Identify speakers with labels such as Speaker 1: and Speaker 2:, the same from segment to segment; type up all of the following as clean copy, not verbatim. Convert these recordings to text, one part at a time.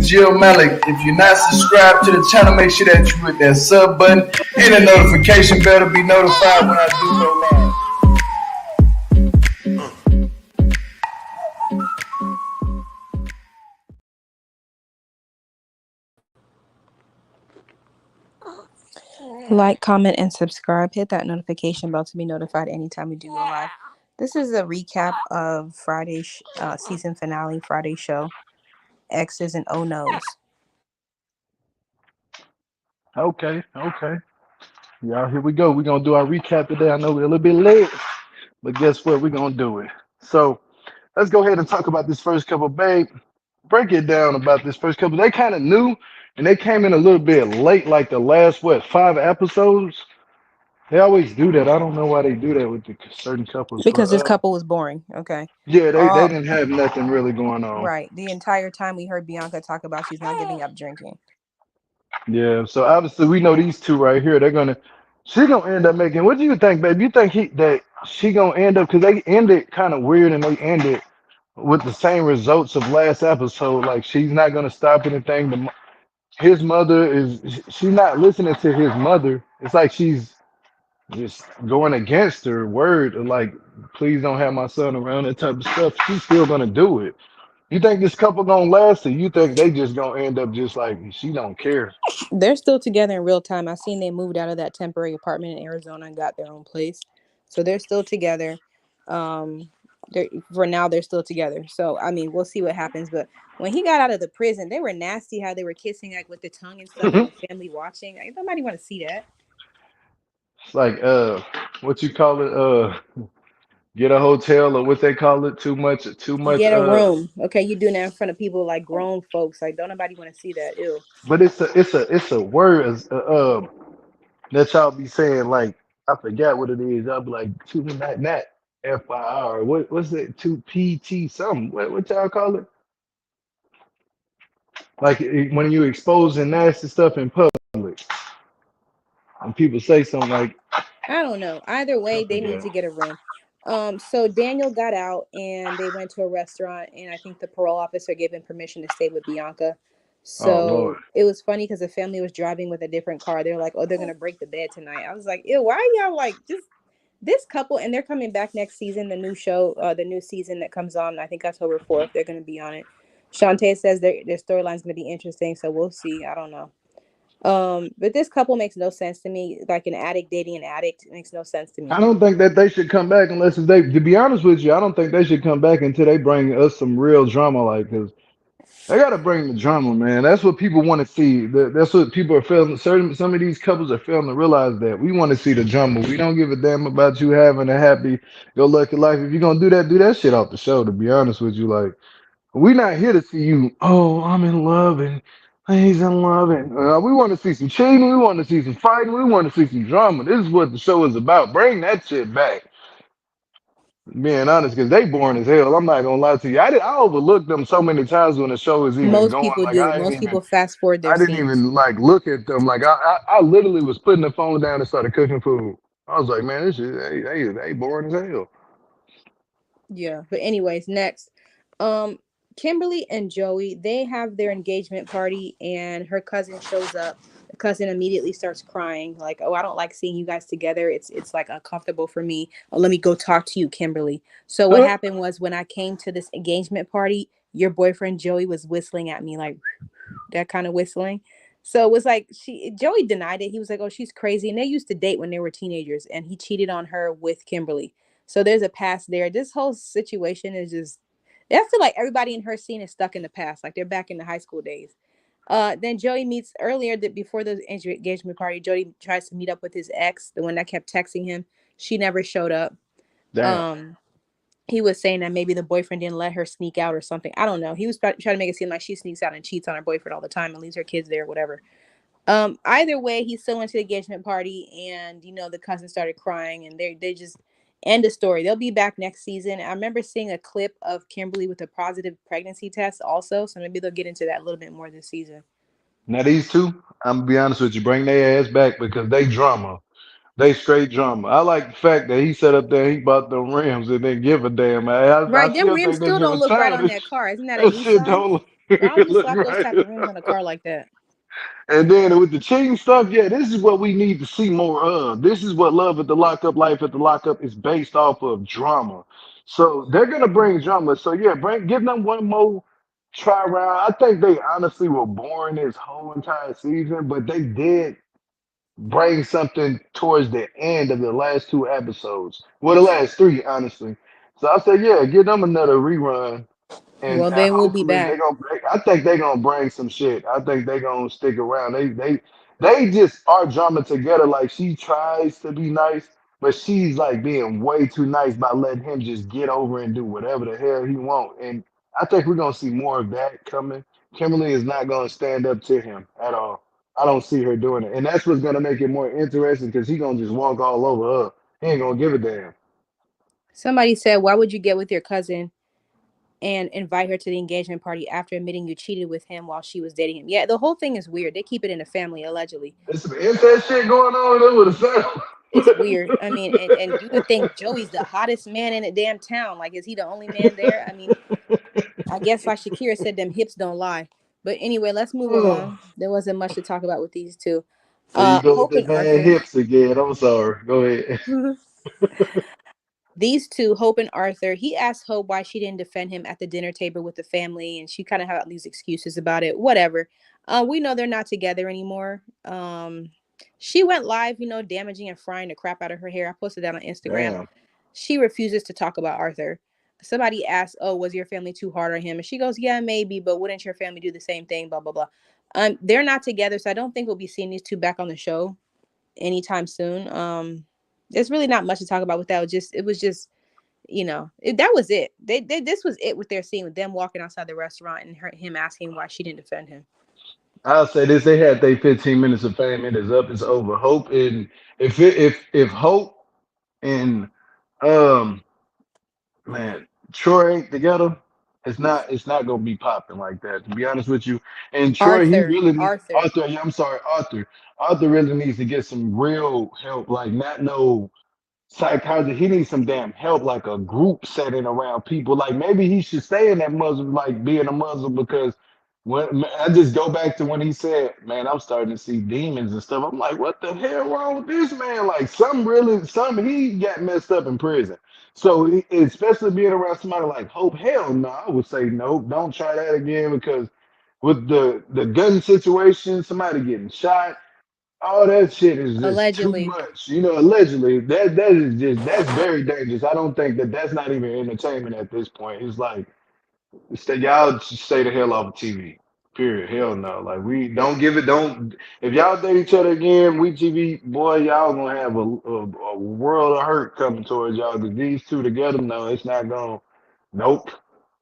Speaker 1: Jill Malik. If you're not subscribed to the channel, make sure that you hit that sub button and the notification bell to be notified when I do go live.
Speaker 2: Like, comment, and subscribe. Hit that notification bell to be notified anytime we do go live. This is a recap of Friday's season finale, Friday show, Exes and Oh No's.
Speaker 3: Okay. Y'all, here we go. We're going to do our recap today. I know we're a little bit late, but guess what? We're going to do it. So let's go ahead and talk about this first couple, babe. Break it down about this first couple. They kind of knew, and they came in a little bit late, like the last, 5 episodes? They always do that. I don't know why they do that with the certain couples.
Speaker 2: Because this couple was boring. Okay.
Speaker 3: Yeah, they didn't have nothing really going on.
Speaker 2: Right. The entire time we heard Bianca talk about she's not giving up drinking.
Speaker 3: Yeah. So obviously we know these two right here. She's gonna end up making. What do you think, babe? You think she gonna end up, because they ended kind of weird and they ended with the same results of last episode. Like, she's not gonna stop anything. His mother she's not listening to his mother. It's like she's just going against her word of, like, please don't have my son around, that type of stuff. She's still gonna do it. You think this couple gonna last, or you think they just gonna end up just like she don't care?
Speaker 2: They're still together in real time. I seen they moved out of that temporary apartment in Arizona and got their own place, so they're still together. For now they're still together. So I mean, we'll see what happens. But when he got out of the prison, they were nasty. How they were kissing, like, with the tongue and stuff, and the family watching. Like, nobody want to see that.
Speaker 3: It's like what you call it, get a hotel, or what they call it, too much.
Speaker 2: Get a room. Okay, you doing that in front of people, like grown folks. Like, don't nobody want to see that. Ew.
Speaker 3: But it's a word that y'all be saying, like, I forgot what it is. I'll be like, two not FIR. What's it? 2PT something. What y'all call it? Like, when you exposing nasty stuff in public, and people say something like,
Speaker 2: I don't know. Either way, they need to get a room. So Daniel got out and they went to a restaurant, and I think the parole officer gave him permission to stay with Bianca. So it was funny because the family was driving with a different car. They're like, oh, they're gonna break the bed tonight. I was like, ew, why are y'all like just this couple? And they're coming back next season, the new show, the new season that comes on, I think October 4th. They're gonna be on it. Shonta says their storyline's gonna be interesting, so we'll see. I don't know. But this couple makes no sense to me. Like, an addict dating an addict makes no sense to me.
Speaker 3: I don't think that they should come back unless it's they. To be honest with you, I don't think they should come back until they bring us some real drama. Like, cause they gotta bring the drama, man. That's what people want to see. That's what people are feeling. Some of these couples are failing to realize that we want to see the drama. We don't give a damn about you having a happy, go lucky life. If you're gonna do that shit off the show. To be honest with you, like, we're not here to see you. Oh, I'm in love and he's in love, and we want to see some cheating. We want to see some fighting. We want to see some drama. This is what the show is about. Bring that shit back. Being honest, because they boring as hell. I'm not gonna lie to you. I overlooked them so many times when the show is even
Speaker 2: Most
Speaker 3: going.
Speaker 2: people
Speaker 3: Like,
Speaker 2: do. Most people fast forward their
Speaker 3: I didn't
Speaker 2: scenes.
Speaker 3: even like look at them. Like, I literally was putting the phone down and started cooking food. I was like, man, this shit, they boring as hell.
Speaker 2: Yeah, but anyways, next, Kimberly and Joey, they have their engagement party, and her cousin shows up. The cousin immediately starts crying, like, "Oh, I don't like seeing you guys together. It's like uncomfortable for me. Oh, let me go talk to you, Kimberly." So what happened was, when I came to this engagement party, your boyfriend Joey was whistling at me, like that kind of whistling. So it was like Joey denied it. He was like, "Oh, she's crazy." And they used to date when they were teenagers, and he cheated on her with Kimberly. So there's a past there. This whole situation is just, I feel like everybody in her scene is stuck in the past, like they're back in the high school days. Then Joey meets earlier, that before the engagement party, Joey tries to meet up with his ex, the one that kept texting him. She never showed up.
Speaker 3: Damn.
Speaker 2: He was saying that maybe the boyfriend didn't let her sneak out or something. I don't know. He was trying to make it seem like she sneaks out and cheats on her boyfriend all the time and leaves her kids there, whatever. Either way, he still went to the engagement party, and the cousin started crying, and they just end the story. They'll be back next season. I remember seeing a clip of Kimberly with a positive pregnancy test also, so maybe they'll get into that a little bit more this season.
Speaker 3: Now these two, I'm gonna be honest with you, bring their ass back because they drama. They straight drama. I like the fact that he sat up there, he bought them rims and didn't give a damn. I
Speaker 2: Right, them
Speaker 3: still
Speaker 2: rims
Speaker 3: think they
Speaker 2: still
Speaker 3: give
Speaker 2: don't
Speaker 3: a
Speaker 2: look right
Speaker 3: time.
Speaker 2: on that car. Isn't that a
Speaker 3: That shit
Speaker 2: Nissan?
Speaker 3: don't look.
Speaker 2: Why would you
Speaker 3: Look
Speaker 2: slap those
Speaker 3: right.
Speaker 2: type of rims on a car like that?
Speaker 3: And then with the cheating stuff, yeah, this is what we need to see more of. This is what Love at the Lockup, Life at the Lockup is based off of drama. So they're gonna bring drama. So yeah, give them one more try round. I think they honestly were boring this whole entire season, but they did bring something towards the end of the last two episodes. Well, the last three, honestly. So I said, yeah, give them another rerun and
Speaker 2: Well, then we'll be
Speaker 3: hopefully
Speaker 2: back.
Speaker 3: I think they're gonna bring some shit. I think they're gonna stick around. They just are drumming together. Like she tries to be nice, but she's like being way too nice by letting him just get over and do whatever the hell he want. And I think we're gonna see more of that coming. Kimberly is not gonna stand up to him at all. I don't see her doing it. And that's what's gonna make it more interesting because he gonna just walk all over her. He ain't gonna give a damn.
Speaker 2: Somebody said, "Why would you get with your cousin and invite her to the engagement party after admitting you cheated with him while she was dating him?" Yeah, the whole thing is weird. They keep it in the family, allegedly.
Speaker 3: There's some incest shit going on there with a
Speaker 2: It's weird. I mean, and you would think Joey's the hottest man in the damn town. Like, is he the only man there? I mean, I guess like Shakira said, them hips don't lie. But anyway, let's move
Speaker 3: Oh.
Speaker 2: along. There wasn't much to talk about with these two.
Speaker 3: There you go with
Speaker 2: Hope
Speaker 3: the
Speaker 2: and
Speaker 3: man
Speaker 2: Arthur.
Speaker 3: hips again. I'm sorry. Go ahead.
Speaker 2: These two, Hope and Arthur, he asked Hope why she didn't defend him at the dinner table with the family, and she kind of had all these excuses about it. Whatever. We know they're not together anymore. She went live, damaging and frying the crap out of her hair. I posted that on Instagram.
Speaker 3: Damn.
Speaker 2: She refuses to talk about Arthur. Somebody asked, "Oh, was your family too hard on him?" And she goes, "Yeah, maybe, but wouldn't your family do the same thing?" Blah blah blah. They're not together, so I don't think we'll be seeing these two back on the show anytime soon. There's really not much to talk about with that. It was just that was it. This was it with their scene with them walking outside the restaurant and him asking why she didn't defend him.
Speaker 3: I'll say this: they had their 15 minutes of fame. It is up. It's over. Hope and if Hope and um man Troy ain't together, it's not gonna be popping like that. To be honest with you, and Troy he
Speaker 2: Arthur,
Speaker 3: really
Speaker 2: Arthur,
Speaker 3: Arthur. Yeah, I'm sorry, Arthur. Arthur really needs to get some real help. Like not no psychologist. He needs some damn help, like a group setting around people. Like maybe he should stay in that Muslim, like being a Muslim, because when I just go back to when he said, "Man, I'm starting to see demons and stuff." I'm like, "What the hell wrong with this man?" Like some he got messed up in prison. So especially being around somebody like Hope, hell no, I would say no, don't try that again because with the gun situation, somebody getting shot all that shit is just too
Speaker 2: allegedly.
Speaker 3: much. Allegedly, that is just that's very dangerous. I don't think that's not even entertainment at this point. It's like y'all just stay the hell off of TV. Period. Hell no. Like we don't give it. Don't if y'all date each other again, we TV boy, y'all gonna have a world of hurt coming towards y'all. Cause these two together, no, it's not gonna. Nope.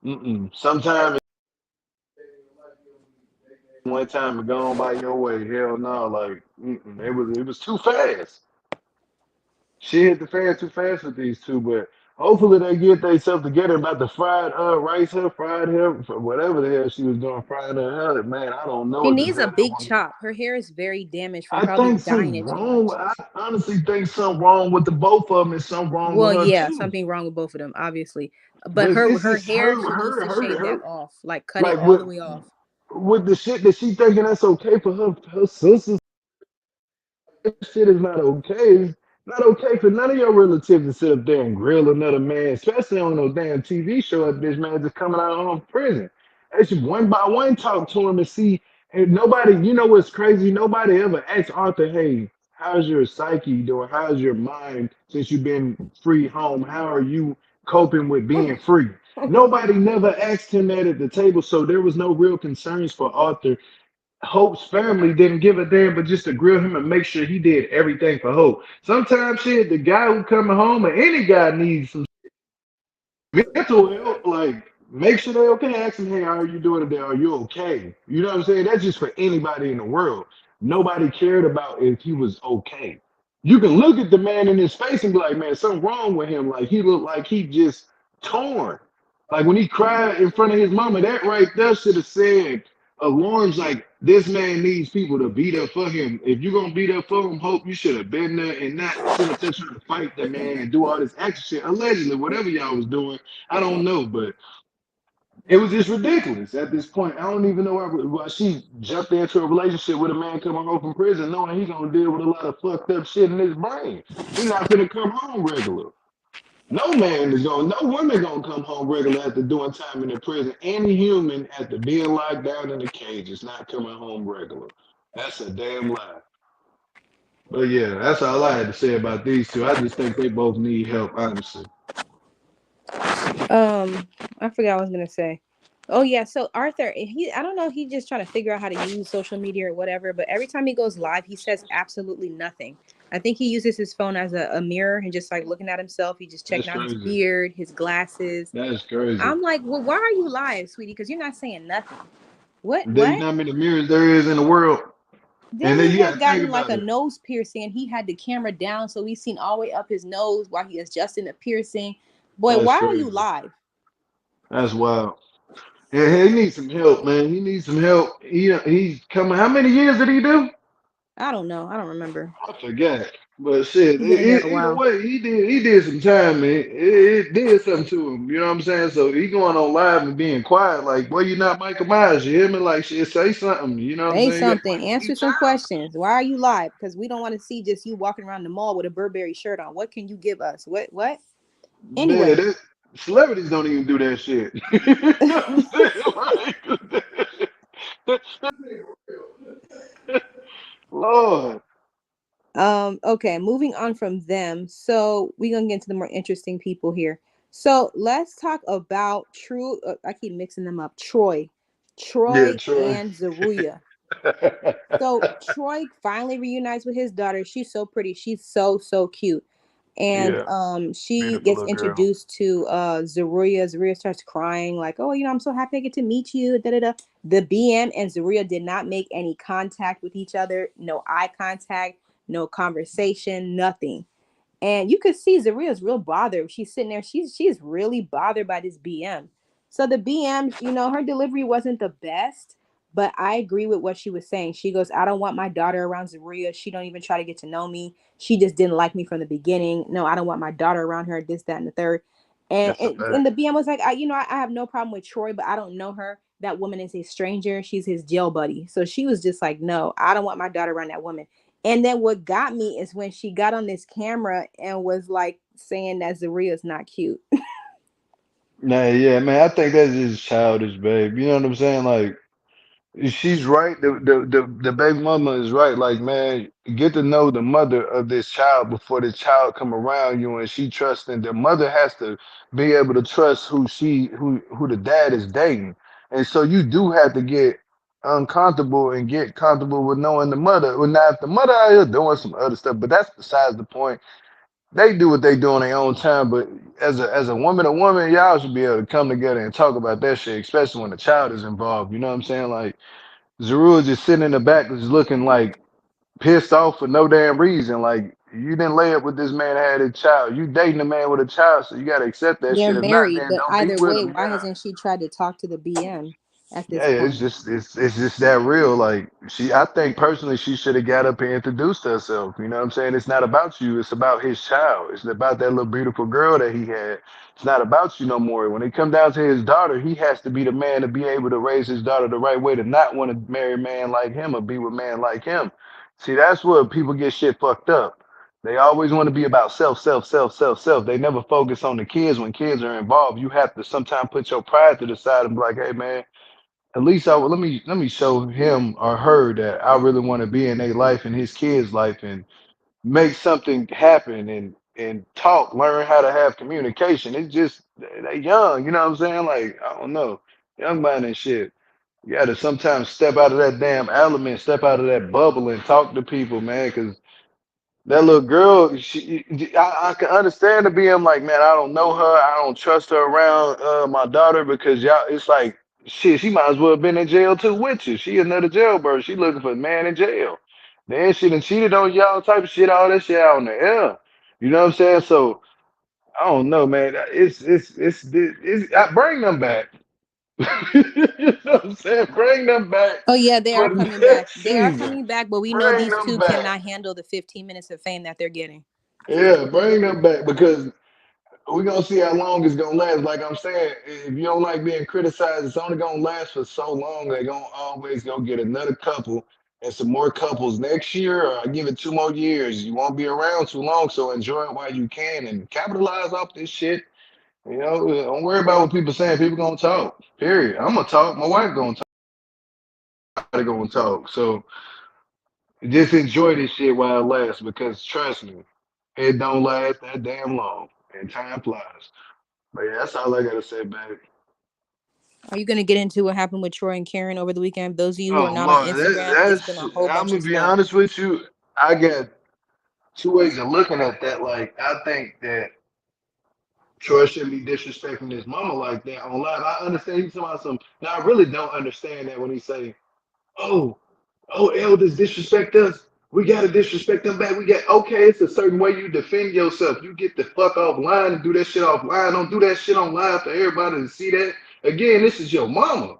Speaker 3: Mm-mm. Sometimes one time it gone by your way. Hell no. Like it was too fast. She hit the fan too fast with these two, but hopefully they get themselves together about the fried rice her, fried hair, whatever the hell she was doing, frying her hair. Man, I don't know
Speaker 2: She
Speaker 3: what the
Speaker 2: needs a
Speaker 3: hell that
Speaker 2: big
Speaker 3: woman.
Speaker 2: chop. Her hair is very damaged from
Speaker 3: I
Speaker 2: probably
Speaker 3: think
Speaker 2: dyeing
Speaker 3: something
Speaker 2: it too
Speaker 3: wrong.
Speaker 2: much.
Speaker 3: I honestly think something wrong with the both of them, and something wrong with
Speaker 2: Well,
Speaker 3: her
Speaker 2: yeah,
Speaker 3: too.
Speaker 2: something wrong with both of them, obviously. But
Speaker 3: But
Speaker 2: her
Speaker 3: it's
Speaker 2: her
Speaker 3: just
Speaker 2: hair, she needs to shave
Speaker 3: her.
Speaker 2: that off, like cut it
Speaker 3: Like
Speaker 2: all the way off.
Speaker 3: with the shit that she thinking that's okay for her sisters. Shit is not okay. It's not okay for none of your relatives to sit up there and grill another man, especially on no damn TV show. If this man just coming out of prison, they should one by one talk to him and see. And nobody, what's crazy? Nobody ever asked Arthur, "Hey, how's your psyche doing? How's your mind since you've been free home? How are you coping with being free?" Nobody never asked him that at the table, so there was no real concerns for Arthur. Hope's family didn't give a damn, but just to grill him and make sure he did everything for Hope. Sometimes shit, the guy who coming home or any guy needs some mental help. Like make sure they're okay. Ask them, hey, how are you doing today? Are you okay? You know what I'm saying? That's just for anybody in the world. Nobody cared about if he was okay. You can look at the man in his face and be like, man, something wrong with him. Like he looked like he just torn. Like when he cried in front of his mama, that right there should have said alarms like this man needs people to beat up for him. If you're gonna beat up for him, Hope, you should have been there and not sit up there trying to fight the man and do all this extra shit. Allegedly, whatever y'all was doing, I don't know, but It was just ridiculous at this point. I don't even know why she jumped into a relationship with a man coming home from prison, knowing he gonna deal with a lot of fucked up shit in his brain. He not gonna come home regular. No woman gonna come home regular after doing time in the prison. Any human after being locked down in a cage is not coming home regular. That's a damn lie. But yeah, that's all I had to say about these two. I just think they both need help, honestly.
Speaker 2: I forgot what I was gonna say. Oh yeah, so Arthur, I don't know, he's just trying to figure out how to use social media or whatever, but every time he goes live, he says absolutely nothing. I think he uses his phone as a mirror and just like looking at himself. He just
Speaker 3: That's
Speaker 2: checking out his
Speaker 3: crazy.
Speaker 2: beard, his glasses.
Speaker 3: That's crazy.
Speaker 2: I'm like, well, why are you live, sweetie? Because you're not saying nothing. What?
Speaker 3: Do you
Speaker 2: What?
Speaker 3: know how many mirrors there is in the world?
Speaker 2: Then
Speaker 3: And then
Speaker 2: he
Speaker 3: you
Speaker 2: had
Speaker 3: gotta think
Speaker 2: gotten like
Speaker 3: about
Speaker 2: a
Speaker 3: it.
Speaker 2: nose piercing and he had the camera down so we seen all the way up his nose while he adjusting the piercing. Boy,
Speaker 3: That's
Speaker 2: why are you
Speaker 3: crazy.
Speaker 2: live?
Speaker 3: That's wild. Yeah, he needs some help, man. He needs some help. He's coming. How many years did he do?
Speaker 2: I don't know. I don't remember.
Speaker 3: I forgot. But shit,
Speaker 2: He's been in there a
Speaker 3: either
Speaker 2: while.
Speaker 3: way, he did some time, man. It did something to him. You know what I'm saying? So he going on live and being quiet, like, boy, you're not Michael Myers. You hear me? Like, shit, say something. You know what I'm
Speaker 2: Say
Speaker 3: saying? You got
Speaker 2: something.
Speaker 3: you
Speaker 2: Answer some
Speaker 3: child.
Speaker 2: questions. Why are you live? Because we don't want to see just you walking around the mall with a Burberry shirt on. What can you give us? What? What?
Speaker 3: Man,
Speaker 2: Anyway,
Speaker 3: celebrities don't even do that shit. You know what I'm saying? Like, Lord.
Speaker 2: okay, moving on from them. So we're gonna get into the more interesting people here. So let's talk about True. I keep mixing them up.
Speaker 3: Yeah,
Speaker 2: Troy
Speaker 3: Troy.
Speaker 2: and Zeruiah. So Troy finally reunites with his daughter. She's so pretty. She's so cute. And
Speaker 3: Yeah,
Speaker 2: she
Speaker 3: beautiful
Speaker 2: gets
Speaker 3: little girl.
Speaker 2: introduced to Zeruiah. Zeruiah starts crying, like, oh, I'm so happy I get to meet you. Da, da, da. The BM and Zeruiah did not make any contact with each other, no eye contact, no conversation, nothing. And you could see Zaria's real bothered. She's sitting there. She's really bothered by this BM. So the BM, her delivery wasn't the best, but I agree with what she was saying. She goes, I don't want my daughter around Zeruiah. She don't even try to get to know me. She just didn't like me from the beginning. No, I don't want my daughter around her. This, that, and the third. And
Speaker 3: That's a
Speaker 2: and, and
Speaker 3: fact.
Speaker 2: the BM was like, I have no problem with Troy, but I don't know her. That woman is a stranger. She's his jail buddy. So she was just like, no, I don't want my daughter around that woman. And then what got me is when she got on this camera and was like saying that Zaria's not cute.
Speaker 3: Nah, yeah, man. I think that's just childish, babe. You know what I'm saying? Like, she's right. The baby mama is right. Like, man, get to know the mother of this child before the child come around you, and she trusting. The mother has to be able to trust who the dad is dating, and so you do have to get uncomfortable and get comfortable with knowing the mother. Well, now if the mother out here doing some other stuff, but that's besides the point. They do what they do on their own time, but as a woman, y'all should be able to come together and talk about that shit, especially when the child is involved. You know what I'm saying? Like Zeruiah just sitting in the back, just looking like pissed off for no damn reason. Like you didn't lay up with this man that had a child. You dating a man with a child, so you gotta accept that
Speaker 2: They're
Speaker 3: shit. If not,
Speaker 2: married,
Speaker 3: then
Speaker 2: but
Speaker 3: don't be
Speaker 2: either
Speaker 3: with
Speaker 2: way,
Speaker 3: him.
Speaker 2: why
Speaker 3: Yeah.
Speaker 2: hasn't she tried to talk to the BM at
Speaker 3: Yeah,
Speaker 2: this
Speaker 3: it's
Speaker 2: point?
Speaker 3: just it's just that real. Like I think personally she should have got up and introduced herself. You know what I'm saying? It's not about you, it's about his child. It's about that little beautiful girl that he had. It's not about you no more. When it come down to his daughter, he has to be the man to be able to raise his daughter the right way, to not want to marry a man like him or be with a man like him. See, that's where people get shit fucked up. They always want to be about self, self, self, self, self. They never focus on the kids. When kids are involved, you have to sometimes put your pride to the side and be like, hey man, at least let me show him or her that I really want to be in their life and his kids' life and make something happen and talk, learn how to have communication. It's just they young, you know what I'm saying? Like, I don't know. Young man and shit. You gotta sometimes step out of that damn element, step out of that bubble and talk to people, man, because that little girl, I can understand her being like, man, I don't know her. I don't trust her around my daughter because y'all, it's like, shit, she might as well have been in jail too with you. She another jailbird. She looking for a man in jail. Then she done cheated on y'all type of shit, all that shit out in the air. You know what I'm saying? So, I don't know, man. I bring them back. You know what I'm saying? Bring them back
Speaker 2: Oh yeah, they are
Speaker 3: for the
Speaker 2: coming back.
Speaker 3: next
Speaker 2: They are
Speaker 3: season.
Speaker 2: coming back, but we know
Speaker 3: Bring
Speaker 2: these
Speaker 3: them
Speaker 2: two
Speaker 3: back.
Speaker 2: cannot handle the 15 minutes of fame that they're getting.
Speaker 3: Yeah, bring them back because we gonna see how long it's gonna last. Like I'm saying, if you don't like being criticized, it's only gonna last for so long. They're gonna always go get another couple and some more couples next year, or I give it 2 more years. You won't be around too long, so enjoy it while you can and capitalize off this shit. You know, don't worry about what people saying. People gonna talk. Period. I'm gonna talk. My wife gonna talk. Everybody gonna talk. So just enjoy this shit while it lasts, because trust me, it don't last that damn long, and time flies. But yeah, that's all I gotta say, baby.
Speaker 2: Are you going to get into what happened with Troy and Karen over the weekend? Those of you who are
Speaker 3: Oh
Speaker 2: not on
Speaker 3: Lord,
Speaker 2: Instagram, it's been
Speaker 3: that's.
Speaker 2: a whole
Speaker 3: I'm
Speaker 2: bunch
Speaker 3: gonna
Speaker 2: of
Speaker 3: be
Speaker 2: stuff.
Speaker 3: honest with you. I got two ways of looking at that. Like, I think that Troy shouldn't be disrespecting his mama like that on live. I understand he's talking about some. Now I really don't understand that when he say, "Oh, oh, elders disrespect us. We gotta disrespect them back. We got okay. It's a certain way you defend yourself. You get the fuck offline and do that shit offline. Don't do that shit online for everybody to see that. Again, this is your mama.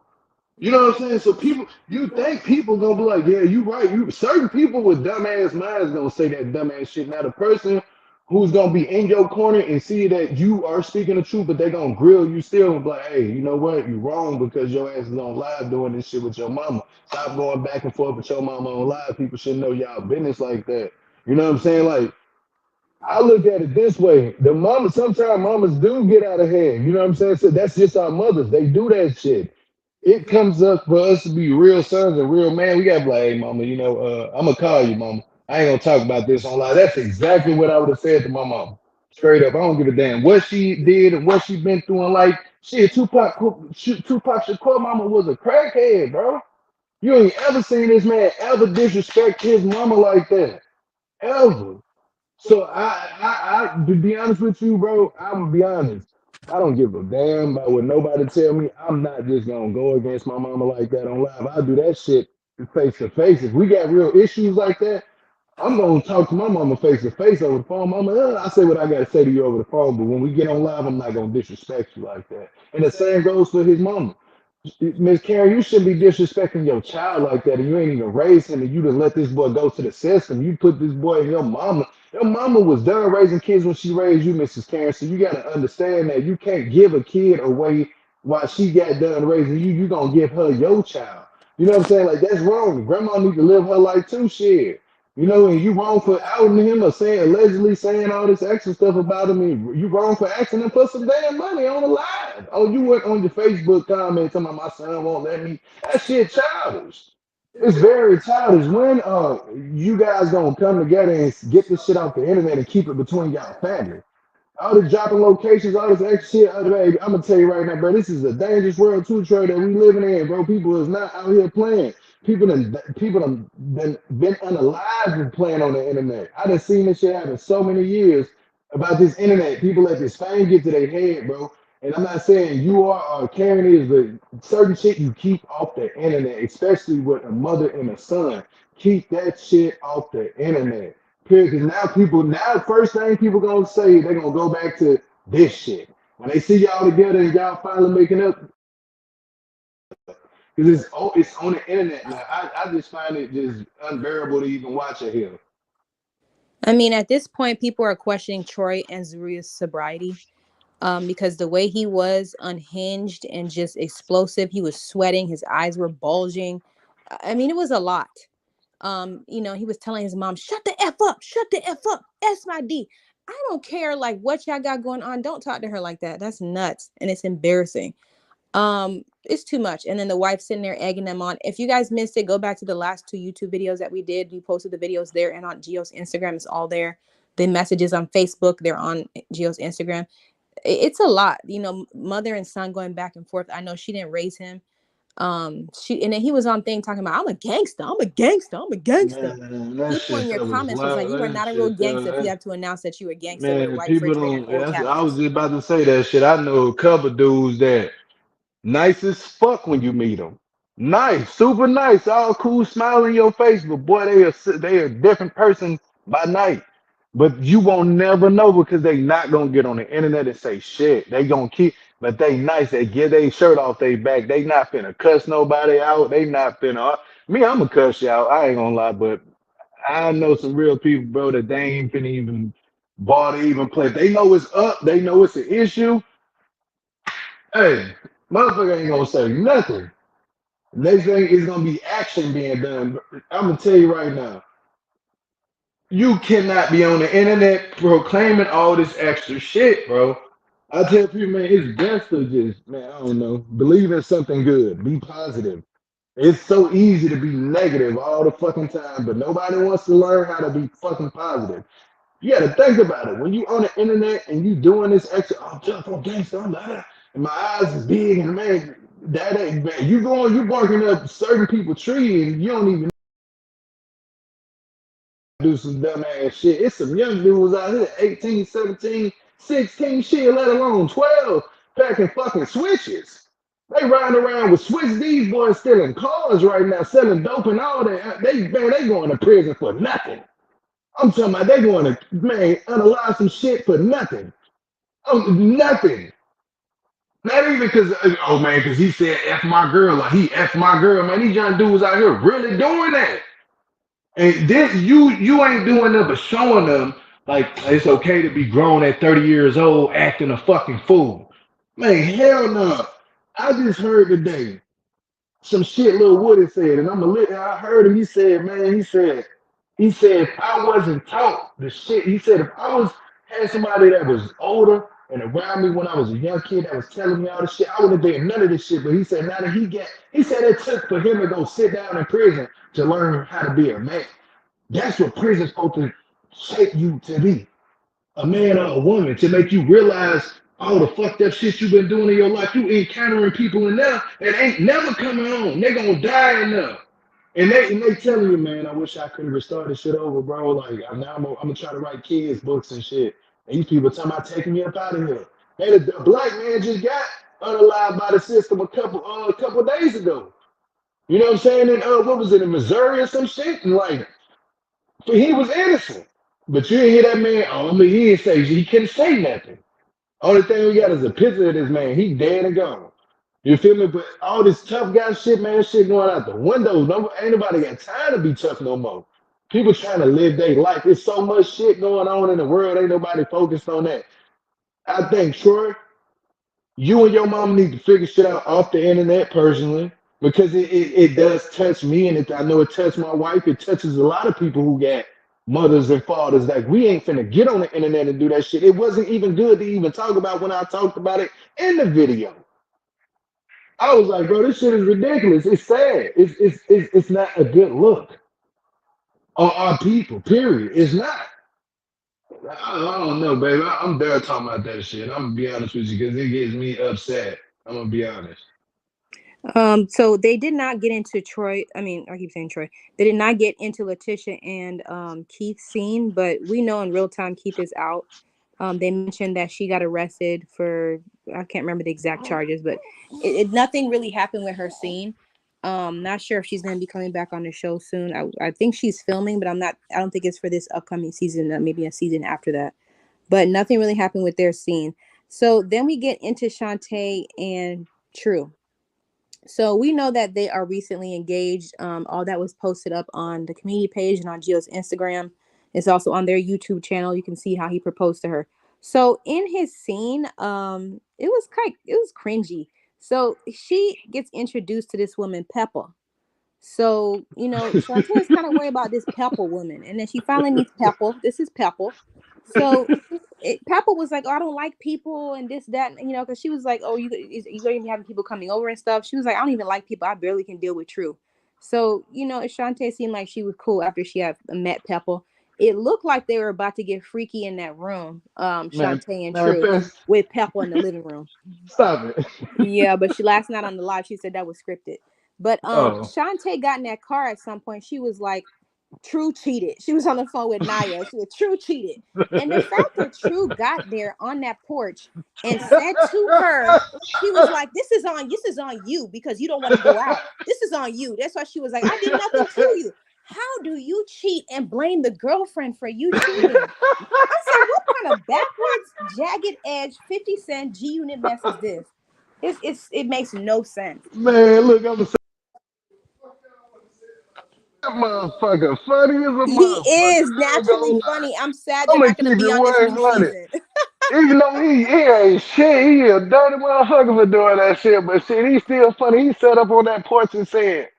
Speaker 3: You know what I'm saying? So people, you think people gonna be like, yeah, you right. You certain people with dumbass minds gonna say that dumbass shit. Now the person who's gonna be in your corner and see that you are speaking the truth, but they gonna grill you still and be like, hey, you know what? You wrong because your ass is on live doing this shit with your mama. Stop going back and forth with your mama on live. People should know y'all business like that. You know what I'm saying? Like, I look at it this way. The mama, sometimes mamas do get out of hand. You know what I'm saying? So that's just our mothers. They do that shit. It comes up for us to be real sons and real man. We gotta be like, hey mama, I'm gonna call you, mama. I ain't gonna talk about this online. That's exactly what I would have said to my mama. Straight up. I don't give a damn what she did and what she been through in life. Shit, Tupac Shakur mama was a crackhead, bro. You ain't ever seen this man ever disrespect his mama like that. Ever. So to be honest with you, bro, I'm gonna be honest. I don't give a damn about what nobody tell me. I'm not just gonna go against my mama like that on live. I do that shit face to face. If we got real issues like that, I'm gonna talk to my mama face to face over the phone. Mama, I say what I gotta say to you over the phone, but when we get on live, I'm not gonna disrespect you like that. And the same goes for his mama. Miss Karen, you shouldn't be disrespecting your child like that, and you ain't even raised him, and you done let this boy go to the system. You put this boy in your mama. Your mama was done raising kids when she raised you, Mrs. Karen. So you gotta understand that you can't give a kid away while she got done raising you. You gonna give her your child. You know what I'm saying? Like that's wrong. Grandma need to live her life too. Shit. You know, and you wrong for outing him or saying allegedly saying all this extra stuff about him. And you wrong for asking him for some damn money on the live. Oh, you went on your Facebook comment talking about my son won't let me. That shit childish. It's very childish. When you guys gonna come together and get this shit off the internet and keep it between y'all family? All the dropping locations, all this extra shit. Hey, I'm gonna tell you right now, bro. This is a dangerous world too, Trey, that we living in, bro. People is not out here playing. People done been unalive and playing on the internet. I done seen this shit happen so many years about this internet. People let this fame get to their head, bro. And I'm not saying you are or Karen is, but certain shit you keep off the internet, especially with a mother and a son. Keep that shit off the internet. Period. Because now first thing people gonna say, they're gonna go back to this shit. When they see y'all together and y'all finally making up, because it's on the internet now. I just find it just unbearable to even watch it here.
Speaker 2: I mean, at this point, people are questioning Troy and Zeruiah's sobriety. Because the way he was unhinged and just explosive, he was sweating, his eyes were bulging. I mean, it was a lot. He was telling his mom, shut the F up, shut the F up, S my D. I don't care like what y'all got going on. Don't talk to her like that. That's nuts. And it's embarrassing. It's too much. And then the wife sitting there egging them on. If you guys missed it, go back to the last two YouTube videos that we did. We posted the videos there and on Gio's Instagram. It's all there. The messages on Facebook, they're on Gio's Instagram. It's a lot, mother and son going back and forth. I know she didn't raise him. And then he was on thing talking about, I'm a gangster, I'm a gangster, I'm a gangster.
Speaker 3: Man, that
Speaker 2: People in
Speaker 3: shit
Speaker 2: your
Speaker 3: that was
Speaker 2: comments was like,
Speaker 3: loud.
Speaker 2: you are
Speaker 3: That
Speaker 2: not a real
Speaker 3: shit,
Speaker 2: gangster if you
Speaker 3: that,
Speaker 2: have to announce that you're a gangster with a
Speaker 3: man,
Speaker 2: white
Speaker 3: people
Speaker 2: refrigerator and
Speaker 3: don't.
Speaker 2: gold
Speaker 3: I was
Speaker 2: cabinets.
Speaker 3: just about to say that shit. I know a couple dudes that nice as fuck when you meet them. Nice, super nice, all cool, smile in your face. But boy, they a different person by night. But you won't never know because they not gonna get on the internet and say shit. They gonna keep, but they nice. They get their shirt off their back. They not finna cuss nobody out. They not finna. Me, I'm gonna cuss you out. I ain't gonna lie, but I know some real people, bro, that they ain't finna even. bar to even play. They know it's up. They know it's an issue. Hey, motherfucker ain't gonna say nothing. Next thing is gonna be action being done. I'm gonna tell you right now, you cannot be on the internet proclaiming all this extra shit, bro. I tell people, man, it's best to just, man, I don't know, believe in something good, be positive. It's so easy to be negative all the fucking time, but nobody wants to learn how to be fucking positive. You got to think about it. When you on the internet and you doing this extra, I'm tough on gangster, I'm like, and my eyes is big, and man, that ain't man. You barking up certain people tree, and you don't even do some dumb ass shit. It's some young dudes out here, 18, 17, 16, shit, let alone 12, packing fucking switches. They riding around with switch. These boys stealing cars right now, selling dope and all that. They going to prison for nothing. I'm talking about they going to, man, unalive some shit for nothing. Oh, nothing. Not even because, oh man, because he said F my girl, or he F my girl, man. These young dudes out here really doing that. And this, you ain't doing nothing but showing them like it's okay to be grown at 30 years old acting a fucking fool. Man, hell no. I just heard today some shit Lil Woody said, and I heard him. He said, man, he said, if I wasn't taught the shit, he said, if I was had somebody that was older and around me when I was a young kid that was telling me all this shit, I wouldn't have done none of this shit. But he said, now that he said it took for him to go sit down in prison to learn how to be a man. That's what prison's supposed to shape you to be a man or a woman, to make you realize all the fucked up shit you've been doing in your life. You encountering people in there that ain't never coming home. They gonna die in there. And they telling you, man, I wish I could have restarted this shit over, bro. Like now I'm gonna try to write kids books and shit. And these people talking about taking me up out of here. And a black man just got unalived by the system a couple days ago. You know what I'm saying? And what was it in Missouri or some shit? And like he was innocent. But you didn't hear that man. Oh, I mean, he couldn't say nothing. Only thing we got is a picture of this man. He dead and gone. You feel me? But all this tough guy shit, man, shit going out the window. No, ain't nobody got time to be tough no more. People trying to live their life. There's so much shit going on in the world. Ain't nobody focused on that. I think, Troy, you and your mom need to figure shit out off the internet personally, because it does touch me, and I know it touched my wife. It touches a lot of people who got mothers and fathers. Like, we ain't finna get on the internet and do that shit. It wasn't even good to even talk about when I talked about it in the video. I was like, bro, this shit is ridiculous. It's sad. It's not a good look on our people, period. It's not. I don't know, baby. I'm done talking about that shit. I'm gonna be honest with you, because it gets me upset. I'm gonna be honest.
Speaker 2: So they did not get into Troy. I mean, I keep saying Troy. They did not get into Letitia and Keith's scene, but we know in real time Keith is out. They mentioned that she got arrested for, I can't remember the exact charges, but nothing really happened with her scene. Not sure if she's going to be coming back on the show soon. I think she's filming, but I don't think it's for this upcoming season. Maybe a season after that. But nothing really happened with their scene. So then we get into Shonta and True. So we know that they are recently engaged. All that was posted up on the community page and on Gio's Instagram. It's also on their YouTube channel. You can see how he proposed to her. So in his scene, it was cringy. So she gets introduced to this woman, Pepper. So, Shantae is kind of worried about this Pepper woman. And then she finally meets Pepper. This is Pepper. So Pepper was like, oh, I don't like people and this, that, and, because she was like, oh, you're going to be having people coming over and stuff. She was like, I don't even like people. I barely can deal with True. So, Shantae seemed like she was cool after she had met Pepper. It looked like they were about to get freaky in that room,
Speaker 3: Man,
Speaker 2: Shantae and
Speaker 3: man,
Speaker 2: True, with Pepper in the living room.
Speaker 3: stop it.
Speaker 2: Yeah, but last night on the live, she said that was scripted. But
Speaker 3: Oh.
Speaker 2: Shantae got in that car at some point. She was like, True cheated. She was on the phone with Naya. She was True cheated. And the fact that True got there on that porch and said to her, he was like, this is on you, because you don't want to go out. This is on you. That's why she was like, I did nothing to you. How do you cheat and blame the girlfriend for you cheating? I said, what kind of backwards, jagged edge, 50 Cent G Unit mess is this? It makes no sense.
Speaker 3: Man, look, I'm That motherfucker funny as a
Speaker 2: He
Speaker 3: motherfucker.
Speaker 2: is
Speaker 3: I ain't gonna
Speaker 2: naturally
Speaker 3: lie.
Speaker 2: funny. I'm sad
Speaker 3: I'm
Speaker 2: they're
Speaker 3: gonna
Speaker 2: not going to
Speaker 3: keep
Speaker 2: be
Speaker 3: it
Speaker 2: on this new
Speaker 3: 100.
Speaker 2: season.
Speaker 3: Even though he ain't shit, he a dirty motherfucker for doing that shit. But shit, he's still funny. He sat up on that porch and said,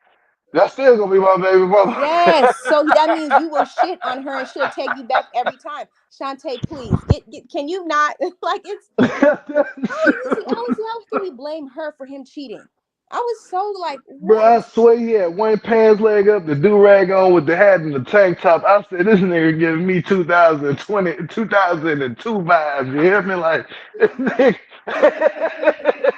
Speaker 3: "That's still gonna be my baby mother."
Speaker 2: Yes, so that means you will shit on her and she'll take you back every time. Shantae, please get can you not like it's how is how can we blame her for him cheating? I was so like,
Speaker 3: Bro,
Speaker 2: what?
Speaker 3: I swear he had one pants leg up, the do-rag on with the hat and the tank top. I said, this nigga giving me 2020, 2002 vibes. You hear me? Like, this nigga, I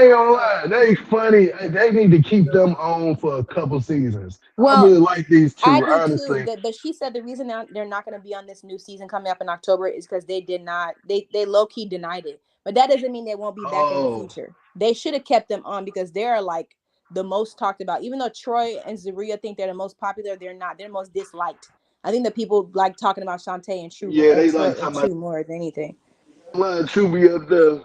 Speaker 3: ain't gonna lie. They funny. They need to keep them on for a couple seasons. I
Speaker 2: Well,
Speaker 3: really like these
Speaker 2: I
Speaker 3: two,
Speaker 2: do too.
Speaker 3: honestly.
Speaker 2: But she said the reason they're not going to be on this new season coming up in October is because they did not they low key denied it. But that doesn't mean they won't be back in the
Speaker 3: Oh,
Speaker 2: future. They should have kept them on because they're like the most talked about. Even though Troy and Zeruiah think they're the most popular, they're not. They're the most disliked. I think the people like talking about Shantae and True
Speaker 3: yeah,
Speaker 2: and
Speaker 3: they
Speaker 2: Troy
Speaker 3: like
Speaker 2: and
Speaker 3: talking about
Speaker 2: True more than anything.
Speaker 3: line True be up there.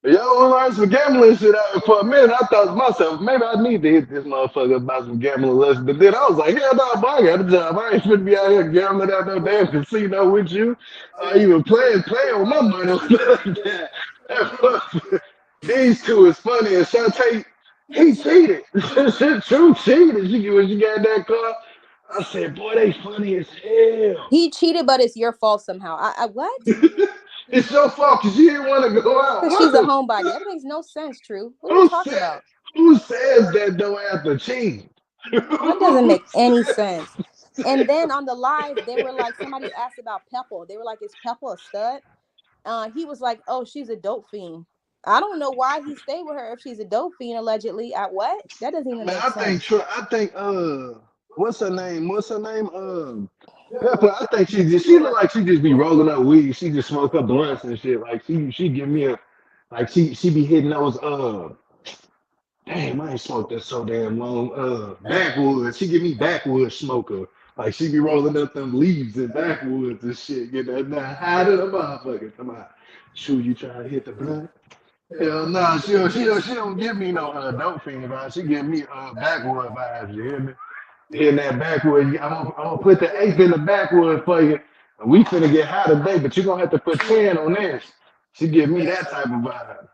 Speaker 3: Y'all learn some gambling shit out for a minute. I thought to myself, maybe I need to hit this motherfucker about some gambling lessons. But then I was like, hell no, boy, I got a job. I ain't finna be out here gambling at no damn casino with you. Or even playing with my money. These two is funny. And Shantae, he cheated. True cheated. When she got in that car, I said, boy, they funny as hell.
Speaker 2: He cheated, but it's your fault somehow. I what?
Speaker 3: It's your fault because you didn't want to go out.
Speaker 2: Because
Speaker 3: What
Speaker 2: she's a
Speaker 3: the
Speaker 2: homebody. That makes no sense, True. What are you
Speaker 3: who
Speaker 2: talking
Speaker 3: said
Speaker 2: about?
Speaker 3: who says that though after cheating?
Speaker 2: That doesn't make any sense. And then on the live, they were like, somebody asked about Pepple. They were like, is Pepple a stud? He was like, oh, she's a dope fiend. I don't know why he stayed with her if she's a dope fiend, allegedly. At what? That doesn't even
Speaker 3: Man,
Speaker 2: make sense.
Speaker 3: I think what's her name? What's her name? Pepper, I think she look like she just be rolling up weed. She just smoke up blunts and shit. Like she give me a like she be hitting those damn, I ain't smoked that so damn long. Backwoods. She give me backwoods smoker. Like she be rolling up them leaves in backwoods and shit. Get that high to the motherfucker. Come on. Shoot, you trying to hit the blunt? Hell no, she don't give me no dope fiend vibes. She give me backwood vibes. You hear me? Hitting that backwood. I'm gonna put the eighth in the backwood for you. We finna get high today, but you're gonna have to put 10 on this. She give me that type of vibe.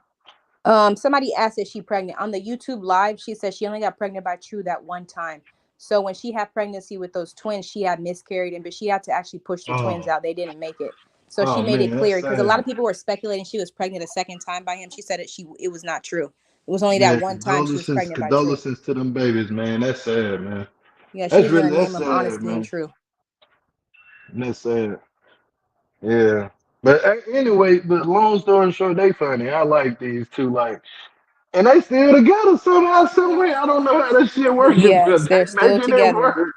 Speaker 2: Somebody asked if she pregnant on the YouTube live. She said she only got pregnant by True that one time. So when she had pregnancy with those twins, she had miscarried, but she had to actually push the twins
Speaker 3: Oh,
Speaker 2: out. They didn't make it. So she
Speaker 3: oh
Speaker 2: made it
Speaker 3: man, that's
Speaker 2: clear because a lot
Speaker 3: sad.
Speaker 2: of people were speculating she was pregnant a second time by him. She said it was not true. It was only that
Speaker 3: Yeah,
Speaker 2: one time she was pregnant by True.
Speaker 3: condolences to them babies, man. That's sad, man.
Speaker 2: Yeah, she was gonna
Speaker 3: That's
Speaker 2: name him
Speaker 3: sad,
Speaker 2: Honesty and
Speaker 3: man.
Speaker 2: True.
Speaker 3: That's sad. Yeah. But anyway, but long story short, they funny. I like these two. Like, and they still together somehow, some way. I don't know how that shit working,
Speaker 2: Yes,
Speaker 3: but
Speaker 2: they're
Speaker 3: they
Speaker 2: still
Speaker 3: making it
Speaker 2: together.
Speaker 3: work.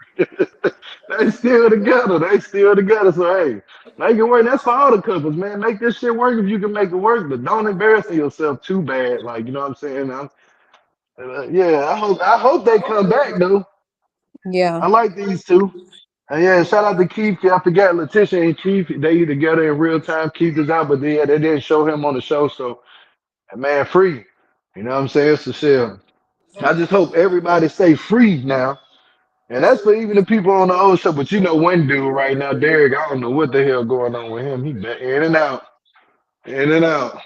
Speaker 3: They still together. They still together. So hey, make it work. That's for all the couples, man. Make this shit work if you can make it work, but don't embarrass yourself too bad. Like, you know what I'm saying? Yeah, I hope they come back though.
Speaker 2: Yeah.
Speaker 3: I like these two. And yeah, shout out to Keith. I forgot Letitia and Keith. They together in real time. Keith is out, but they didn't show him on the show. So man, free. You know what I'm saying? So shit. I just hope everybody stay free now. And that's for even the people on the old show. But you know one dude right now, Derek, I don't know what the hell going on with him. He been in and out. In and out.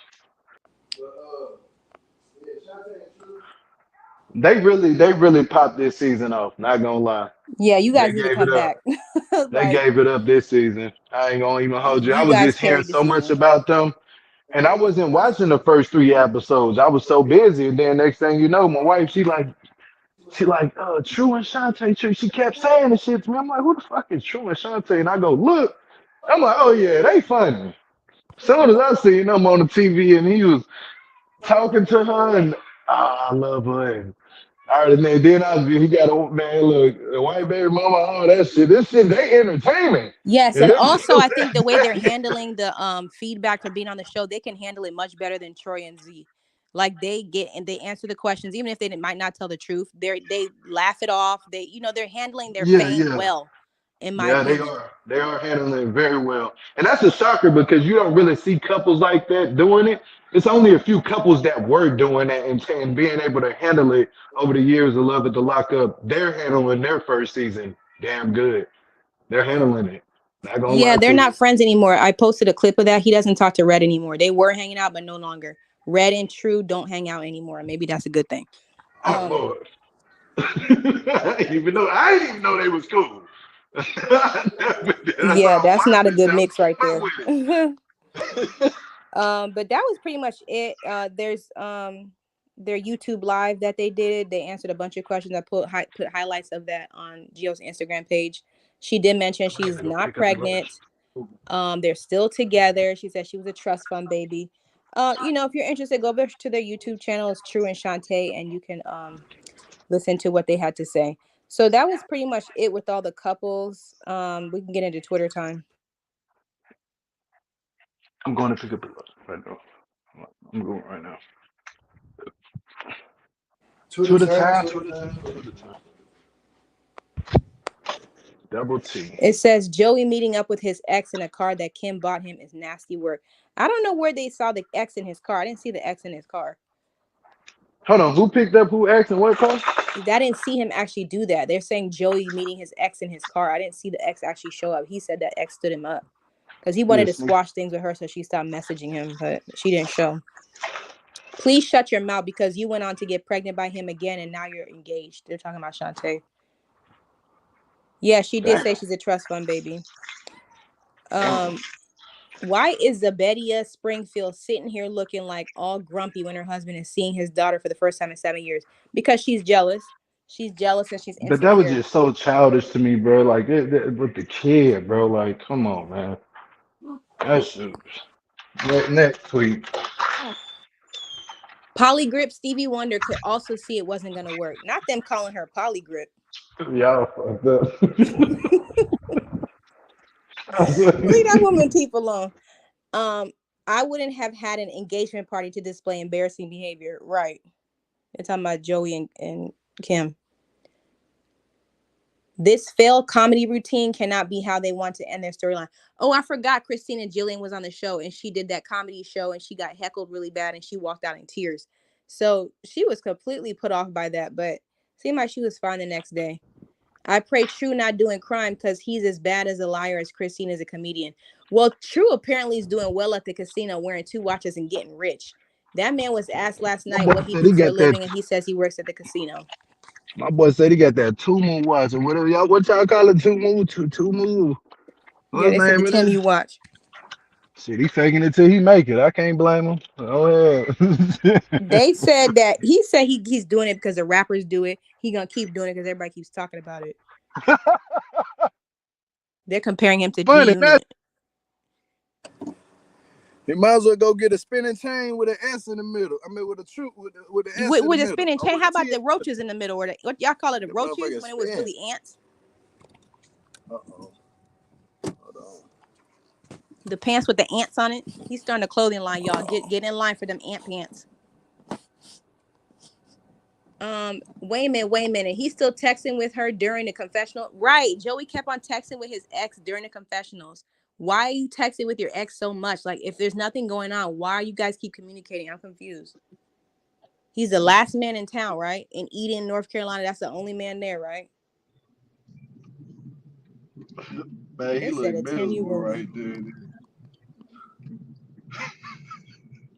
Speaker 3: They really popped this season off, not gonna lie.
Speaker 2: Yeah, you
Speaker 3: They
Speaker 2: guys need to
Speaker 3: gave it
Speaker 2: come
Speaker 3: up.
Speaker 2: back.
Speaker 3: They
Speaker 2: Like
Speaker 3: gave it up this season. I ain't gonna even hold you. I
Speaker 2: you
Speaker 3: was
Speaker 2: guys
Speaker 3: just hearing
Speaker 2: carried the
Speaker 3: so much
Speaker 2: season.
Speaker 3: about them. And I wasn't watching the first three episodes. I was so busy. And then next thing you know, my wife, she like, True and Shantae, True. She kept saying the shit to me. I'm like, who the fuck is True and Shantae? And I go, look. I'm like, oh yeah, they funny. Soon as I seen them on the TV and he was talking to her and I love her. And all right, and then he got a man, look, a white baby mama, all that shit. This shit, they entertaining.
Speaker 2: Yes,
Speaker 3: And
Speaker 2: and
Speaker 3: them
Speaker 2: also I
Speaker 3: dudes,
Speaker 2: think the way they're handling the feedback for being on the show, they can handle it much better than Troy and Z. Like they get and they answer the questions, even if they might not tell the truth. They laugh it off. They they're handling their
Speaker 3: yeah,
Speaker 2: fame
Speaker 3: yeah.
Speaker 2: well. in my
Speaker 3: Yeah, they
Speaker 2: opinion.
Speaker 3: are. They are handling it very well. And that's a shocker because you don't really see couples like that doing it. It's only a few couples that were doing it and being able to handle it over the years of Love at the Lockup. They're handling their first season damn good. They're handling it. Not gonna
Speaker 2: Yeah,
Speaker 3: lie
Speaker 2: they're
Speaker 3: to
Speaker 2: not
Speaker 3: you.
Speaker 2: friends anymore. I posted a clip of that. He doesn't talk to Red anymore. They were hanging out, but no longer. Red and True don't hang out anymore. Maybe that's a good thing.
Speaker 3: Oh Lord. I didn't even know they was cool. I never did. That's
Speaker 2: Yeah,
Speaker 3: how
Speaker 2: that's
Speaker 3: my
Speaker 2: not a
Speaker 3: bitch
Speaker 2: good
Speaker 3: never
Speaker 2: mix right
Speaker 3: went
Speaker 2: there.
Speaker 3: with it.
Speaker 2: But that was pretty much it. There's their YouTube live that they did. They answered a bunch of questions. I put highlights of that on Gio's Instagram page. She did mention
Speaker 3: I had
Speaker 2: she's
Speaker 3: to go
Speaker 2: not
Speaker 3: pick up the lunch.
Speaker 2: pregnant. They're still together. She said she was a trust fund baby. If you're interested, go over to their YouTube channel. It's True and Shantae, and you can listen to what they had to say. So that was pretty much it with all the couples. We can get into Twitter time.
Speaker 3: I'm going to pick up the lunch right now. I'm going right now.
Speaker 1: Twitter
Speaker 3: Twitter
Speaker 1: time,
Speaker 3: time,
Speaker 1: Twitter
Speaker 3: Twitter
Speaker 1: time,
Speaker 3: time,
Speaker 1: Twitter
Speaker 3: Twitter
Speaker 1: time.
Speaker 3: time. Double T.
Speaker 2: It says Joey meeting up with his ex in a car that Kim bought him is nasty work. I don't know where they saw the ex in his car. I didn't see the ex in his car.
Speaker 3: Hold on, who picked up who asked and what car?
Speaker 2: I didn't see him actually do that. They're saying Joey meeting his ex in his car. I didn't see the ex actually show up. He said that ex stood him up because he
Speaker 3: He
Speaker 2: wanted
Speaker 3: a
Speaker 2: to
Speaker 3: sneak.
Speaker 2: squash things with her, so she stopped messaging him, but she didn't show. Please shut your mouth because you went on to get pregnant by him again and now you're engaged. They're talking about Shantae. Yeah, she did say she's a trust fund baby. Why is Zebedia Springfield sitting here looking like all grumpy when her husband is seeing his daughter for the first time in 7 years? Because she's jealous. She's jealous and she's
Speaker 3: But that was
Speaker 2: insecure.
Speaker 3: just so childish to me, bro. Like with the kid, bro. Like, come on, man. That's next tweet.
Speaker 2: Polygrip Stevie Wonder could also see it wasn't going to work. Not them calling her Polygrip.
Speaker 3: Y'all fucked up.
Speaker 2: Leave that woman keep alone. I wouldn't have had an engagement party to display embarrassing behavior. Right. They're talking about Joey and Kim. This failed comedy routine cannot be how they want to end their storyline. Oh, I forgot Christina Jillian was on the show and she did that comedy show and she got heckled really bad and she walked out in tears. So she was completely put off by that, but seemed like she was fine the next day. I pray True not doing crime because he's as bad as a liar as Christine is a comedian. Well, True apparently is doing well at the casino wearing 2 watches and getting rich. That man was asked last
Speaker 3: My
Speaker 2: night
Speaker 3: boy
Speaker 2: what he
Speaker 3: said he
Speaker 2: do for a
Speaker 3: got that.
Speaker 2: living and he says he works at the casino.
Speaker 3: My boy said he got that 2 move watch or whatever y'all. What y'all call it? 2 move, two move.
Speaker 2: Yeah,
Speaker 3: What's
Speaker 2: they
Speaker 3: the
Speaker 2: said the
Speaker 3: name of
Speaker 2: 10
Speaker 3: this?
Speaker 2: you watch.
Speaker 3: Shit, he faking it till he make it. I can't blame him. Oh yeah.
Speaker 2: They said that he said he's doing it because the rappers do it. He gonna keep doing it because everybody keeps talking about it. They're comparing him to G
Speaker 3: Funny. That's
Speaker 2: Unit.
Speaker 1: You might as well go get a spinning chain with an S in the middle. I mean, with a true with an S in the
Speaker 2: With a
Speaker 1: middle,
Speaker 2: spinning
Speaker 1: or
Speaker 2: chain.
Speaker 1: with
Speaker 2: How
Speaker 1: a
Speaker 2: about
Speaker 1: T.
Speaker 2: the roaches in the middle? Or what y'all call it, the
Speaker 1: The
Speaker 2: roaches
Speaker 1: motherfucker
Speaker 2: when it was
Speaker 1: spin.
Speaker 2: really ants?
Speaker 1: Hold on.
Speaker 2: The pants with the ants on it. He's starting a clothing line, y'all. Get in line for them ant pants. Wait a minute. He's still texting with her during the confessional. Right. Joey kept on texting with his ex during the confessionals. Why are you texting with your ex so much? Like, if there's nothing going on, why are you guys keep communicating? I'm confused. He's the last man in town, right? In Eden, North Carolina. That's the only man there, right?
Speaker 1: Man, he
Speaker 2: They said
Speaker 1: look
Speaker 2: a 10 you
Speaker 1: miserable
Speaker 2: rolly.
Speaker 1: right there.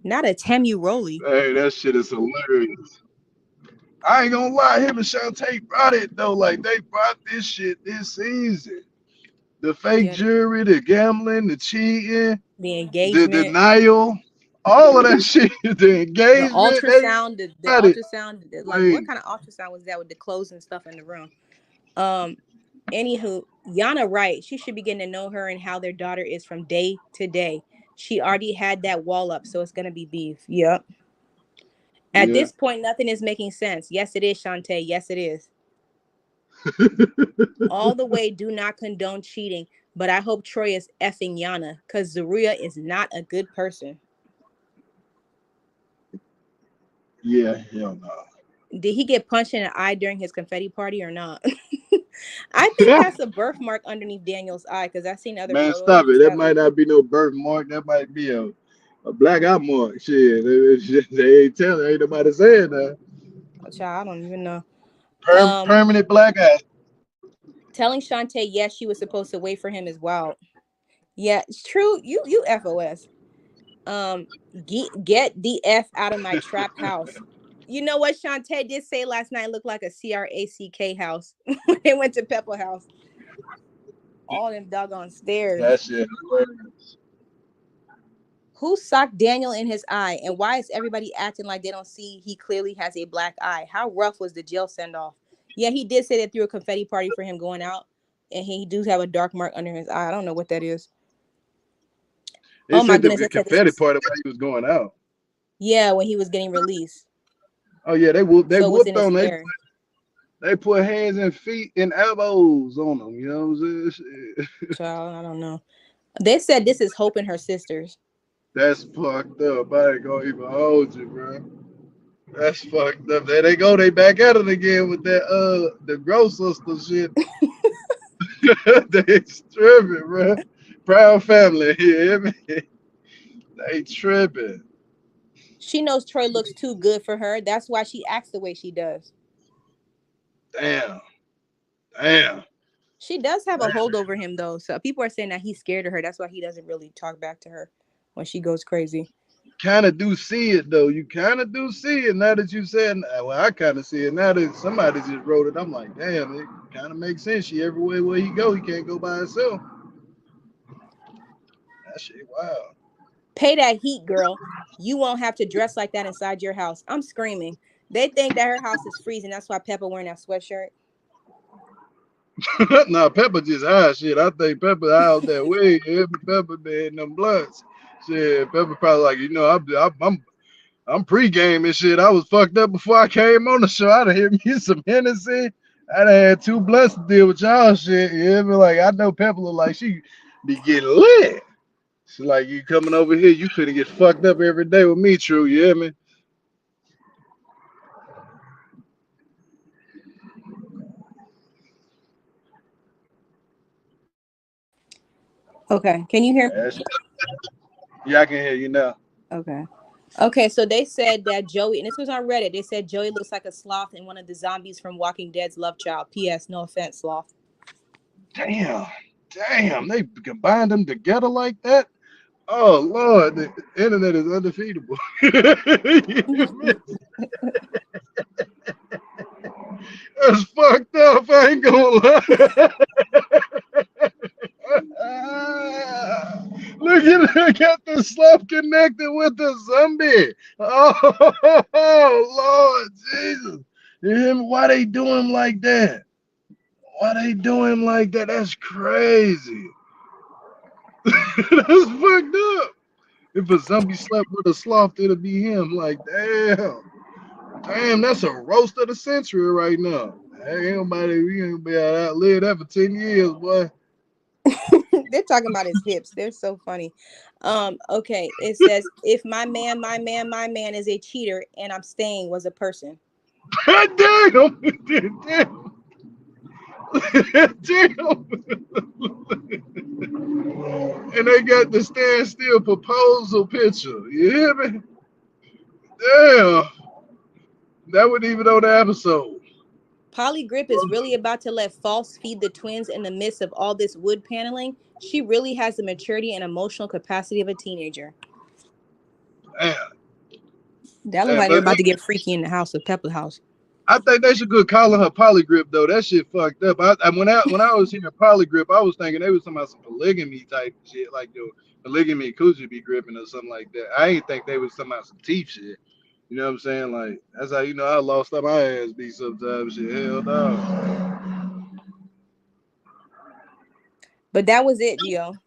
Speaker 2: Not a 10 you rolly.
Speaker 1: Hey, that shit is hilarious. I ain't gonna lie, him and Shantae brought it though. Like they brought this shit this season. The fake
Speaker 2: Yeah,
Speaker 1: jury, the gambling, the cheating,
Speaker 2: the
Speaker 1: the
Speaker 2: engagement,
Speaker 1: denial, all of that shit, the
Speaker 2: the
Speaker 1: engagement, they
Speaker 2: ultrasound, the
Speaker 1: got it.
Speaker 2: ultrasound. Like, what
Speaker 1: Like,
Speaker 2: kind of ultrasound was that with the clothes and stuff in the room? Anywho, Yana right. She should be getting to know her and how their daughter is from day to day. She already had that wall up, so it's gonna be beef. Yep. At
Speaker 1: yeah.
Speaker 2: this point, nothing is making sense. Yes, it is, Shantae. Yes, it is. All the way, do not condone cheating, but I hope Troy is effing Yana because Zeruiah is not a good person.
Speaker 1: Yeah, hell no.
Speaker 2: Did he get punched in the eye during his confetti party or not? I think that's a birthmark underneath Daniel's eye because I've seen other
Speaker 1: Man,
Speaker 2: photos.
Speaker 1: stop it. That might not be no birthmark. That might be a black eye mark. Shit, they ain't telling. Ain't nobody saying that.
Speaker 2: Child, I don't even know.
Speaker 1: Permanent black eye.
Speaker 2: Telling Shantae yes, she was supposed to wait for him as well. Yeah, it's true. You FOS. Get the F out of my trap house. You know what Shantae did say last night looked like a CRACK house when they went to Pepper House. All them doggone stairs.
Speaker 1: That shit hilarious.
Speaker 2: Who socked Daniel in his eye? And why is everybody acting like they don't see he clearly has a black eye? How rough was the jail send-off? Yeah, he did say they threw a confetti party for him going out. And he does have a dark mark under his eye. I don't know what that is.
Speaker 1: They
Speaker 2: My
Speaker 1: said
Speaker 2: goodness.
Speaker 1: the confetti party when he was going out.
Speaker 2: Yeah, when he was getting released.
Speaker 1: Oh yeah, they whooped on
Speaker 2: his
Speaker 1: they put hands and feet and elbows on them. You know what I'm saying?
Speaker 2: Child, I don't know. They said this is Hope and her sisters.
Speaker 1: That's fucked up. I ain't gonna even hold you, bro. That's fucked up. There they go. They back at it again with that the gross sister shit. They tripping, bro. Proud family here. They tripping.
Speaker 2: She knows Troy looks too good for her. That's why she acts the way she does.
Speaker 1: Damn.
Speaker 2: She does have a hold over him, though. So people are saying that he's scared of her. That's why he doesn't really talk back to her when she goes crazy.
Speaker 1: Kind of do see it, though. You kind of do see it now that you said, well, I kind of see it now that somebody just wrote it. I'm like, damn, it kind of makes sense. She everywhere where he go, he can't go by himself. That shit wild.
Speaker 2: Pay that heat, girl. You won't have to dress like that inside your house. I'm screaming. They think that her house is freezing. That's why Pepper wearing that sweatshirt.
Speaker 1: Nah, Pepper just high shit. I think Pepper out that way. Every Pepper been in them blunts. Shit, Pepper probably like, you know, I'm pre-game and shit. I was fucked up before I came on the show. I done hit me some Hennessy. I done had 2 blunts to deal with y'all shit. You hear me? Like, I know Pepper look like she be getting lit. She like, you coming over here, you couldn't get fucked up every day with me, True. You hear me?
Speaker 2: Okay. Can you hear me?
Speaker 1: Yeah, I can hear you now.
Speaker 2: Okay, so they said that Joey, and this was on Reddit, they said Joey looks like a sloth and one of the zombies from Walking Dead's love child. P.S. No offense, sloth.
Speaker 1: Damn, they combined them together like that? Oh, Lord, the internet is undefeatable. That's fucked up, I ain't gonna lie. Look at the sloth connected with the zombie. Oh, Lord Jesus. You hear me? Why they do him like that? That's crazy. That's fucked up. If a zombie slept with a sloth, it'll be him. Like, damn, that's a roast of the century right now. We ain't be outlive that for 10 years, boy.
Speaker 2: They're talking about his hips. They're so funny. Okay, it says if my man is a cheater and I'm staying was a person.
Speaker 1: Damn. And they got the standstill proposal picture. You hear me? Damn. That wasn't even on the episode.
Speaker 2: Polly Grip is really about to let False feed the twins in the midst of all this wood paneling. She really has the maturity and emotional capacity of a teenager.
Speaker 1: Damn.
Speaker 2: That looks like they're about to get freaky in the house of Pepper House.
Speaker 1: I think they should quit calling her polygrip though. That shit fucked up. When I was hearing polygrip, I was thinking they was talking about some polygamy type shit, like the polygamy coochie be gripping or something like that. I ain't think they was talking about some teeth shit. You know what I'm saying? Like that's how you know I lost up my ass beat sometimes. Shit, hell no.
Speaker 2: But that was it, Gio.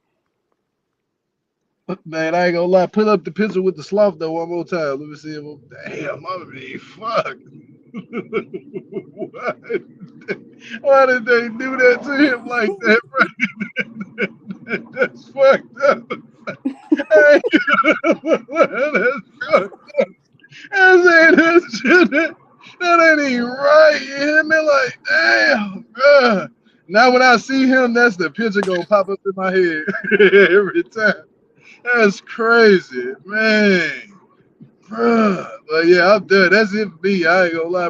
Speaker 1: Man, I ain't gonna lie. Put up the picture with the sloth though one more time. Let me see if damn, I'm gonna be fucked. Why did they do that to him like that, bro? That's fucked up. That's fucked up. That ain't even right. You hear me? Like, damn, bro. Now when I see him, that's the picture gonna pop up in my head every time. That's crazy, man. Bruh. But yeah, I'm done. That's it for me. I ain't gonna lie.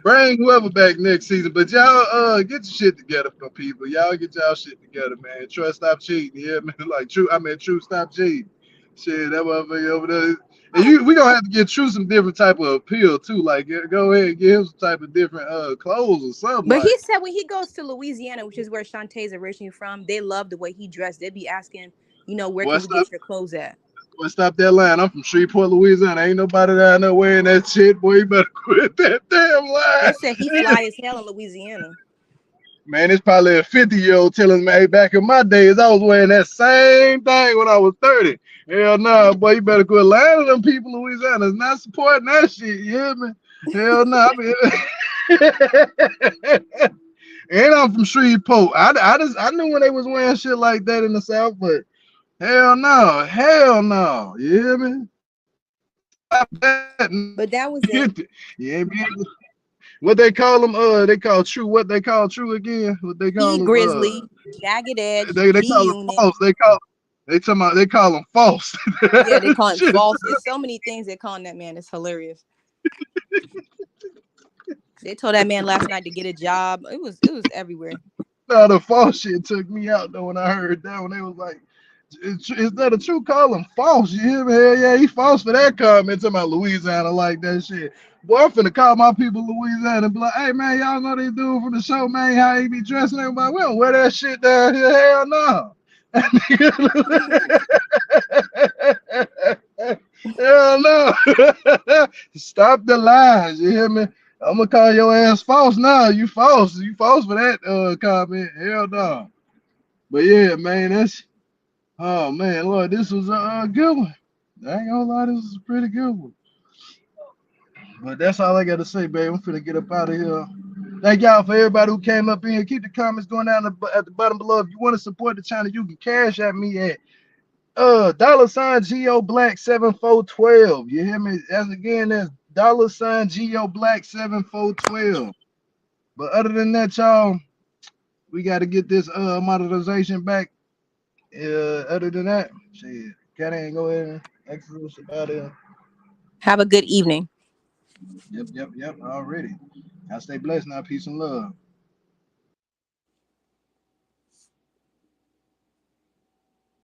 Speaker 1: Bring whoever back next season. But y'all get your shit together for people. Y'all get y'all shit together, man. Trust, stop cheating. Yeah, man. Like True, stop cheating. Shit, that motherfucker over there. And we gonna have to get True some different type of appeal too. Like go ahead and get him some type of different clothes or something
Speaker 2: But he
Speaker 1: like.
Speaker 2: said when he goes to Louisiana, which is where Shantae's originally from, they love the way he dressed. They'd be asking, where
Speaker 1: Boy,
Speaker 2: can we
Speaker 1: stop
Speaker 2: get your clothes at?
Speaker 1: boy, stop that line. I'm from Shreveport, Louisiana. Ain't nobody down there wearing that shit. Boy, you better quit that damn
Speaker 2: They
Speaker 1: line.
Speaker 2: said he fly as hell in Louisiana.
Speaker 1: Man, it's probably a 50-year-old telling me, hey, back in my days, I was wearing that same thing when I was 30. Hell no, boy, you better quit lying to them people. Louisiana's not supporting that shit. You hear me? Hell no. And I'm from Shreveport. I knew when they was wearing shit like that in the South, but hell no. Hell no. You hear me? Stop that.
Speaker 2: But that was it.
Speaker 1: You ain't be what they call them, they call True. What they call True again? What they call
Speaker 2: E
Speaker 1: them?
Speaker 2: Grizzly, Jagged Edge,
Speaker 1: They
Speaker 2: G
Speaker 1: call them
Speaker 2: Unit.
Speaker 1: false. They call them false.
Speaker 2: Yeah, they call him
Speaker 1: Shit.
Speaker 2: false. It's so many things they calling that man. It's hilarious. They told that man last night to get a job. It was everywhere.
Speaker 1: No, the false shit took me out though when I heard that. When they was like, "Is that a True? Call him false." You hear me? Hell yeah, he false for that comment to my Louisiana like that shit. Boy, I'm finna call my people Louisiana and be like, "Hey man, y'all know they dude from the show, man? How he be dressing? Everybody, we don't wear that shit down here. Hell no." Hell no. Stop the lies. You hear me? I'm gonna call your ass false now. You false. You false for that comment. Hell no. But yeah, man, oh man, Lord, this was a good one. I ain't gonna lie, this is a pretty good one. But that's all I gotta say, babe. I'm finna get up out of here. Thank y'all for everybody who came up in. Keep the comments going down at the bottom below. If you want to support the channel, you can cash at me at $GO Black 7412. You hear me? That's $GO Black 7412. But other than that, y'all, we got to get this monetization back. Other than that, shit, cat ain't go ahead and exit about it.
Speaker 2: Have a good evening.
Speaker 1: Yep. Already. Y'all stay blessed now. Peace and love.